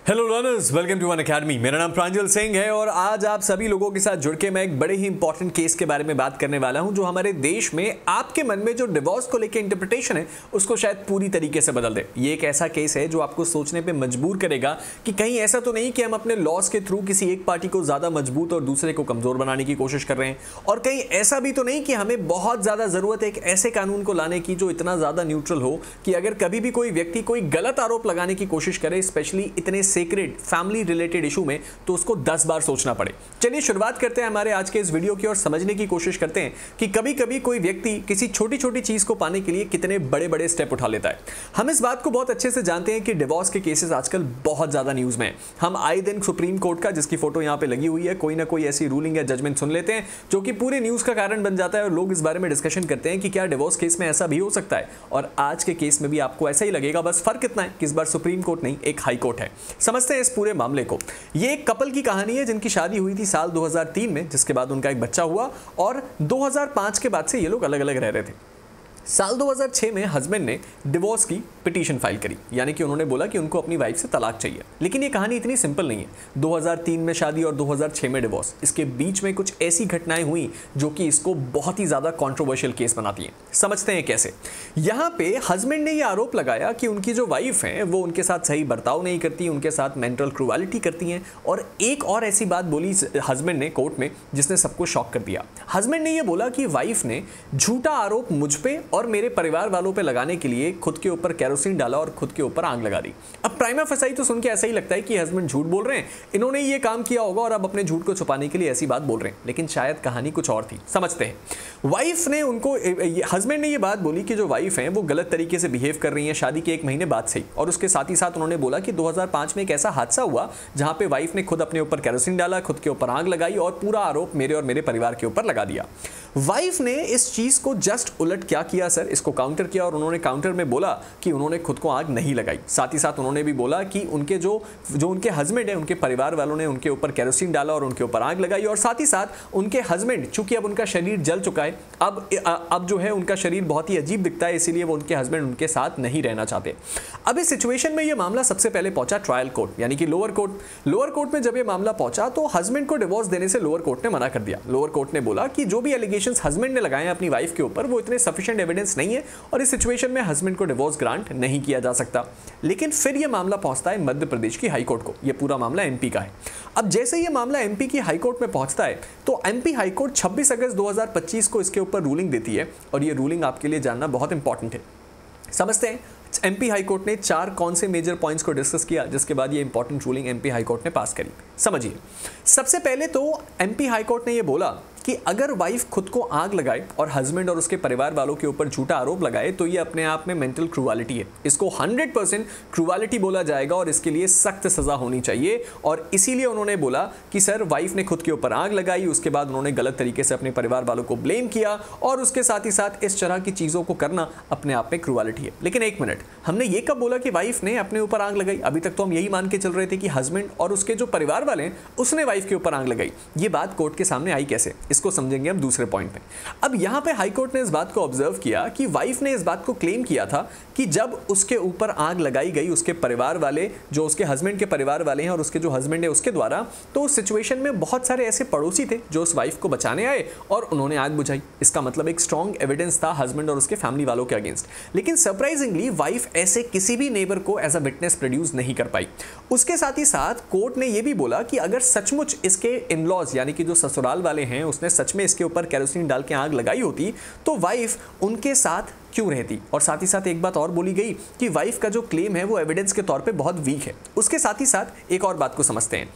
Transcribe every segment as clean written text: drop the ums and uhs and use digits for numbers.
Hello learners, welcome to Unacademy. मेरा नाम प्रांजल सिंह है और आज आप सभी लोगों के साथ जुड़ के मैं एक बड़े ही इंपॉर्टेंट केस के बारे में बात करने वाला हूं जो हमारे देश में आपके मन में जो डिवोर्स को लेकर इंटरप्रिटेशन है उसको शायद पूरी तरीके से बदल दे। ये एक ऐसा केस है जो आपको सोचने पे मजबूर करेगा कि कहीं ऐसा तो नहीं कि हम अपने लॉस के थ्रू किसी एक पार्टी को ज्यादा मजबूत और दूसरे को कमजोर बनाने की कोशिश कर रहे हैं, और कहीं ऐसा भी तो नहीं कि हमें बहुत ज्यादा जरूरत है एक ऐसे कानून को लाने की जो इतना ज्यादा न्यूट्रल हो कि अगर कभी भी कोई व्यक्ति कोई गलत आरोप लगाने की कोशिश करे, स्पेशली इतने सेक्रेड फैमिली रिलेटेड इशू में, तो उसको 10 बार सोचना पड़े। चलिए शुरुआत करते हैं हमारे आज के इस वीडियो की और समझने की कोशिश करते हैं कि कभी कभी कोई व्यक्ति किसी छोटी छोटी चीज को पाने के लिए कितने बड़े बड़े स्टेप उठा लेता है। हम इस बात को बहुत अच्छे से जानते हैं कि डिवोर्स के केसेस आजकल बहुत ज्यादा न्यूज में हैं। हम आए दिन सुप्रीम कोर्ट का, जिसकी फोटो यहां पे लगी हुई है, कोई ना कोई ऐसी रूलिंग या जजमेंट सुन लेते हैं जो कि पूरे न्यूज का कारण बन जाता है और लोग इस बारे में डिस्कशन करते हैं कि क्या डिवोर्स केस में ऐसा भी हो सकता है। और आज के केस में भी आपको ऐसा ही लगेगा, बस फर्क इतना है कि इस बार सुप्रीम कोर्ट नहीं, एक हाई कोर्ट है। समझते हैं इस पूरे मामले को। ये एक कपल की कहानी है जिनकी शादी हुई थी साल 2003 में, जिसके बाद उनका एक बच्चा हुआ और 2005 के बाद से ये लोग अलग अलग रह रहे थे। साल 2006 में हस्बैंड ने डिवोर्स की पिटीशन फाइल करी, यानी कि उन्होंने बोला कि उनको अपनी वाइफ से तलाक चाहिए। लेकिन ये कहानी इतनी सिंपल नहीं है। 2003 में शादी और 2006 में डिवोर्स, इसके बीच में कुछ ऐसी घटनाएं हुई जो कि इसको बहुत ही ज्यादा कंट्रोवर्शियल केस बनाती हैं। समझते हैं कैसे। यहाँ पे हस्बैंड ने ये आरोप लगाया कि उनकी जो वाइफ है वो उनके साथ सही बर्ताव नहीं करती, उनके साथ मेंटल क्रूएलिटी करती हैं। और एक और ऐसी बात बोली हस्बैंड ने कोर्ट में जिसने सबको शॉक कर दिया। हस्बैंड ने ये बोला कि वाइफ ने झूठा आरोप मुझ पे और मेरे परिवार वालों पे लगाने के लिए खुद के ऊपर केरोसिन डाला और खुद के ऊपर आग लगा दी। अब प्राइमा फेसाई तो सुन के ऐसा ही लगता है कि हस्बैंड झूठ बोल रहे हैं, इन्होंने ये काम किया होगा और अब अपने झूठ को छुपाने के लिए ऐसी बात बोल रहे हैं। लेकिन शायद कहानी कुछ और थी। समझते हैं। वाइफ ने उनको, हस्बैंड ने ये बात बोली कि जो वाइफ है वो गलत तरीके से बिहेव कर रही है शादी के 1 महीने बाद से ही। और उसके साथ ही साथ उन्होंने बोला कि 2005 में एक ऐसा हादसा हुआ जहां पे वाइफ ने खुद अपने ऊपर केरोसिन डाला, खुद के ऊपर आग लगाई और पूरा आरोप मेरे और मेरे परिवार के ऊपर लगा दिया। वाइफ ने इस चीज को जस्ट उलट क्या किया सर, इसको काउंटर किया और उन्होंने काउंटर में बोला कि उन्होंने खुद को आग नहीं लगाई। साथ ही साथ उन्होंने भी बोला कि उनके जो उनके हस्बैंड है, उनके परिवार वालों ने उनके ऊपर केरोसिन डाला और उनके ऊपर आग लगाई। और साथ ही साथ उनके हस्बैंड, चूंकि अब उनका शरीर जल चुका है, अब जो है उनका शरीर बहुत ही अजीब दिखता है, इसीलिए वो उनके हस्बैंड उनके साथ नहीं रहना चाहते। अब इस सिचुएशन में ये मामला सबसे पहले पहुंचा ट्रायल कोर्ट, यानी कि लोअर कोर्ट। लोअर कोर्ट में जब ये मामला पहुंचा तो हस्बैंड को डिवोर्स देने से लोअर कोर्ट ने मना कर दिया। लोअर कोर्ट ने बोला कि जो भी एलिगेशंस हस्बैंड ने लगाए अपनी वाइफ के ऊपर वो इतने सफिशिएंट एविडेंस नहीं है और इस सिचुएशन में हस्बैंड को डिवोर्स ग्रांट नहीं किया जा सकता। लेकिन फिर यह मामला पहुंचता है मध्य प्रदेश की हाई कोर्ट को। यह पूरा मामला एमपी का है। अब जैसे यह मामला एमपी की हाई कोर्ट में पहुंचता है तो एमपी हाई कोर्ट 26 अगस्त 2025 को इसके ऊपर रूलिंग देती है और यह रूलिंग आपके लिए जानना बहुत इंपॉर्टेंट है। समझते हैं एमपी हाई कोर्ट ने 4 कौन से मेजर पॉइंट्स को डिस्कस किया जिसके बाद ये important ruling MP high court ने पास करी। समझिए, सबसे पहले तो एमपी हाई कोर्ट ने ये बोला कि अगर वाइफ खुद को आग लगाए और हस्बैंड और उसके परिवार वालों के ऊपर झूठा आरोप लगाए तो ये अपने आप में मेंटल क्रूएलिटी है। इसको 100% क्रूएलिटी बोला जाएगा और इसके लिए सख्त सजा होनी चाहिए। और इसीलिए उन्होंने बोला कि सर, वाइफ ने खुद के ऊपर आग लगाई, उसके बाद उन्होंने गलत तरीके से अपने परिवार वालों को ब्लेम किया और उसके साथ ही साथ इस तरह की चीजों को करना अपने आप में क्रूएलिटी है। लेकिन एक मिनट, हमने ये कब बोला कि वाइफ ने अपने ऊपर आग लगाई? अभी तक तो हम यही मान के चल रहे थे कि हस्बैंड और उसके जो परिवार वाले हैं उसने वाइफ के ऊपर आग लगाई। ये बात कोर्ट के सामने आई कैसे, इसको समझेंगे हम दूसरे पॉइंट में। अब यहां पे हाई कोर्ट ने इस बात को ऑब्जर्व किया कि वाइफ ने इस बात को क्लेम किया था कि जब उसके ऊपर आग लगाई गई उसके परिवार वाले, जो उसके हस्बैंड के परिवार वाले हैं और उसके जो हस्बैंड है उसके द्वारा, तो उस सिचुएशन में बहुत सारे ऐसे पड़ोसी थे जो उस वाइफ को बचाने आए और उन्होंने आग बुझाई। इसका मतलब एक स्ट्रॉन्ग एविडेंस था हस्बैंड और उसके फैमिली वालों के अगेंस्ट। लेकिन सरप्राइजिंगली वाइफ ऐसे किसी भी नेबर को एज अ विटनेस प्रोड्यूस नहीं कर पाई। उसके साथ ही साथ कोर्ट ने यह भी बोला कि अगर सचमुच इसके इन-लॉज, यानी कि जो ससुराल वाले हैं, उसने सच में इसके ऊपर केरोसिन डाल के आग लगाई होती तो वाइफ उनके साथ क्यों रहती। और साथ ही साथ एक बात और बोली गई कि वाइफ का जो क्लेम है वो एविडेंस के तौर पे बहुत वीक है। उसके साथ ही साथ एक और बात को समझते हैं।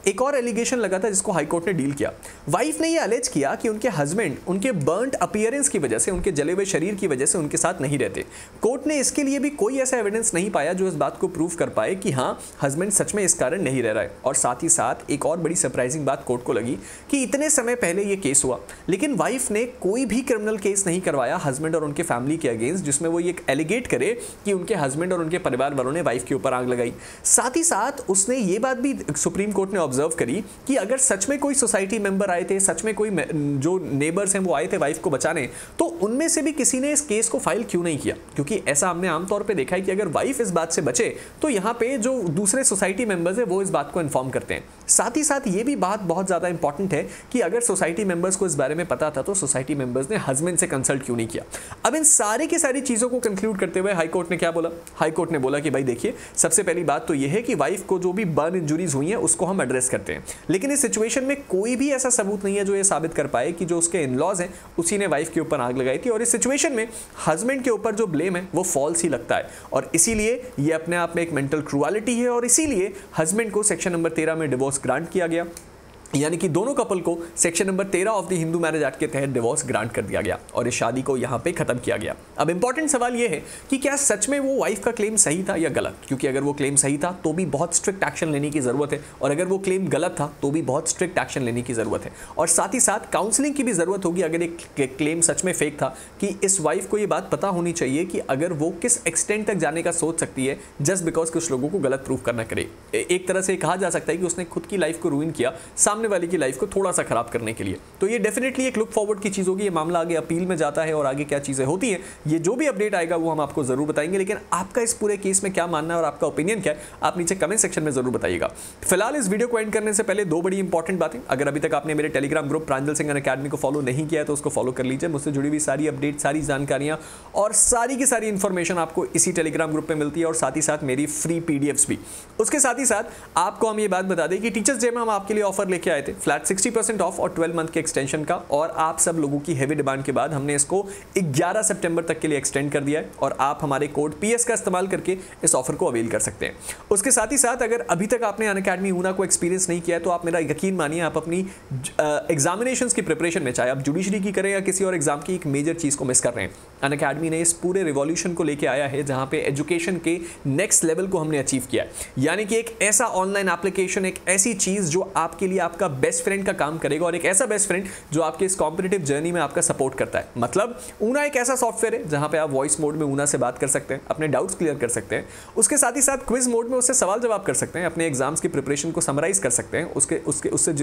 एक और एलिगेशन लगा था जिसको हाई कोर्ट ने डील किया। वाइफ ने ये अलेज किया कि उनके हस्बैंड उनके बर्न्ड अपीयरेंस की वजह से, उनके जले हुए शरीर की वजह से उनके साथ नहीं रहते। कोर्ट ने इसके लिए भी कोई ऐसा एविडेंस नहीं पाया जो इस बात को प्रूव कर पाए कि हाँ, हस्बैंड सच में इस कारण नहीं रह रहा है। और साथ ही साथ एक और बड़ी सरप्राइजिंग बात कोर्ट को लगी कि इतने समय पहले ये केस हुआ लेकिन वाइफ ने कोई भी क्रिमिनल केस नहीं करवाया हस्बैंड और उनके फैमिली के अगेंस्ट जिसमें वो ये एलिगेट करे कि उनके हस्बैंड और उनके परिवार वालों ने वाइफ के ऊपर आग लगाई। साथ ही साथ उसने ये बात भी सुप्रीम कोर्ट ने ऑब्जर्व करी कि अगर सच में कोई सोसाइटी मेंबर आए थे, सच में कोई जो नेबर्स हैं वो आए थे वाइफ को बचाने, तो उनमें से भी किसी ने इस केस को फाइल क्यों नहीं किया? क्योंकि ऐसा हमने आमतौर पे देखा है कि अगर वाइफ इस बात से बचे तो यहाँ पे जो दूसरे सोसाइटी मेंबर्स है वो इस बात को इन्फॉर्म करते हैं। साथ ही साथ ये भी बात बहुत ज्यादा इंपॉर्टेंट है कि अगर सोसाइटी मेंबर्स को इस बारे में पता था तो सोसाइटी मेंबर्स ने हस्बैंड से कंसल्ट क्यों नहीं किया? अब इन सारी की सारी चीजों को कंक्लूड करते हुए हाई कोर्ट ने क्या बोला? हाई कोर्ट ने बोला कि भाई देखिए, सबसे पहली बात तो यह है कि वाइफ को जो भी बर्न इंजुरीज हुई हैं उसको हम एड्रेस करते हैं, लेकिन इस सिचुएशन में कोई भी ऐसा सबूत नहीं है जो ये साबित कर पाए कि जो उसके इन-लॉज हैं उसी ने वाइफ के ऊपर आग लगाई थी, और इस सिचुएशन में हस्बैंड के ऊपर जो ब्लेम है वो फॉल्स ही लगता है, और इसीलिए ये अपने आप में एक मेंटल क्रूअलिटी है, और इसीलिए हस्बैंड को सेक्शन नंबर 13 में डिवोर्स ग्रांट किया गया, यानी कि दोनों कपल को section number 13 of the Hindu marriage act के तहत डिवोर्स ग्रांट कर दिया गया और इस शादी को यहां पे खत्म किया गया। अब इंपॉर्टेंट सवाल यह है कि क्या सच में वो वाइफ का क्लेम सही था या गलत? क्योंकि अगर वो क्लेम सही था तो भी बहुत स्ट्रिक्ट एक्शन लेने की जरूरत है, और अगर वो क्लेम गलत था तो भी बहुत स्ट्रिक्ट एक्शन लेने की जरूरत है, और साथ ही साथ काउंसलिंग की भी जरूरत होगी अगर एक क्लेम सच में फेक था, कि इस वाइफ को ये बात पता होनी चाहिए कि अगर वो किस एक्सटेंट तक जाने का सोच सकती है जस्ट बिकॉज कुछ लोगों को गलत प्रूफ करना करे। एक तरह से कहा जा सकता है कि उसने खुद की लाइफ को रूइन किया सामने वाले की लाइफ को थोड़ा सा खराब करने के लिए। तो ये डेफिनेटली एक लुक फॉरवर्ड की चीज होगी। ये मामला आगे अपील में जाता है और आगे क्या चीजें होती हैं, ये जो भी अपडेट आएगा वो हम आपको जरूर बताएंगे, लेकिन आपका इस पूरे केस में क्या मानना है और आपका ओपिनियन क्या है आप नीचे कमेंट सेक्शन में जरूर बताइएगा। फिलहाल इस वीडियो को एंड करने से पहले दो बड़ी इंपॉर्टेंट बातें, अगर अभी तक आपने मेरे टेलीग्राम ग्रुप प्रांजल सिंह अकेडमी को फॉलो नहीं किया है तो उसको फॉलो कर लीजिए। मुझसे जुड़ी हुई सारी अपडेट, सारी जानकारियां और सारी की सारी इंफॉर्मेशन आपको इसी टेलीग्राम ग्रुप में मिलती है, और साथ ही साथ मेरी फ्री पीडीएफ्स भी। उसके साथ ही साथ आपको हम ये बात बता दें कि टीचर्स डे में हम आपके लिए ऑफर लेके आए थे, फ्लैट 60% ऑफ और 12 मंथ के एक्सटेंशन का, और आप सब लोगों की हेवी डिमांड के बाद हमने इसको 11 सितंबर तक के लिए एक्सटेंड कर दिया है, और आप हमारे कोड PS का इस्तेमाल करके इस ऑफर को अवेल कर सकते हैं। उसके साथ ही साथ अगर अभी तक आपने अनअकैडमी ऊना को एक्सपीरियंस नहीं किया है तो आप मेरा यकीन मानिए, आप अपनी एग्जामिनेशंस की प्रिपरेशन में, चाहे आप जुडिशरी की करें या किसी और एग्जाम की, एक मेजर चीज को मिस कर रहे हैं। अनअकैडमी ने इस पूरे रिवॉल्यूशन को लेके आया है जहां पे एजुकेशन के नेक्स्ट लेवल को हमने अचीव किया है, यानी कि एक ऐसा ऑनलाइन एप्लीकेशन, एक ऐसी चीज जो आपके लिए आपका बेस्ट फ्रेंड का काम करेगा, और एक ऐसा बेस्ट फ्रेंड जो आपके इस कॉम्पिटिटिव जर्नी में आपका सपोर्ट करता है। मतलब ऊना एक ऐसा सॉफ्टवेयर है जहां पे आप वॉइस मोड में ऊना से बात कर सकते हैं, अपने डाउट्स क्लियर कर सकते हैं, उसके साथ ही साथ क्विज मोड में उससे सवाल जवाब कर सकते हैं, अपने एग्जाम्स की प्रिपरेशन को समराइज कर सकते हैं,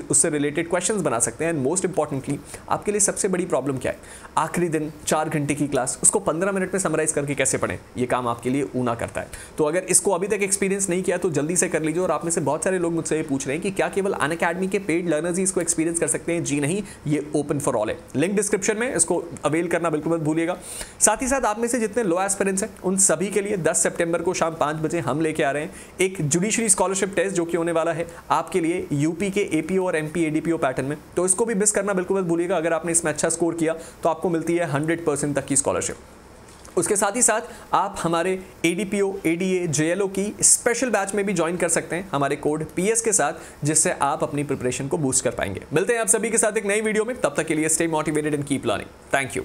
उससे रिलेटेड क्वेश्चंस बना सकते हैं, एंड मोस्ट इंपॉर्टेंटली आपके लिए सबसे बड़ी प्रॉब्लम क्या है, आखिरी दिन 4 घंटे की क्लास उसको 15 मिनट में समराइज करके कैसे पढ़ें, ये काम आपके लिए ऊना करता है। तो अगर इसको अभी तक एक्सपीरियंस नहीं किया तो जल्दी से कर लीजिए। और आप में से बहुत सारे लोग मुझसे ये पूछ रहे हैं कि क्या केवल अनअकैडमी के पेड लर्नर्स ही इसको एक्सपीरियंस कर सकते हैं? जी नहीं, ये ओपन फॉर ऑल है। लिंक डिस्क्रिप्शन में, इसको अवेल करना बिल्कुल मत भूलिएगा। साथ ही साथ आप में से जितने लो एस्पिरेंट्स हैं उन सभी के लिए 10 सितंबर को शाम 5 बजे हम लेके आ रहे हैं एक जुडिशरी स्कॉलरशिप टेस्ट जो कि होने वाला है आपके लिए यूपी के एपीओ और एमपी एडीपीओ पैटर्न में। तो इसको भी मिस करना बिल्कुल मत भूलिएगा। अगर आपने इसमें अच्छा स्कोर किया तो आपको मिलती है 100% तक की स्कॉलरशिप। उसके साथ ही साथ आप हमारे एडीपीओ, एडीए, जेएलओ की स्पेशल बैच में भी ज्वाइन कर सकते हैं हमारे कोड PS के साथ, जिससे आप अपनी प्रिपरेशन को बूस्ट कर पाएंगे। मिलते हैं आप सभी के साथ एक नई वीडियो में, तब तक के लिए stay motivated and keep learning. Thank you.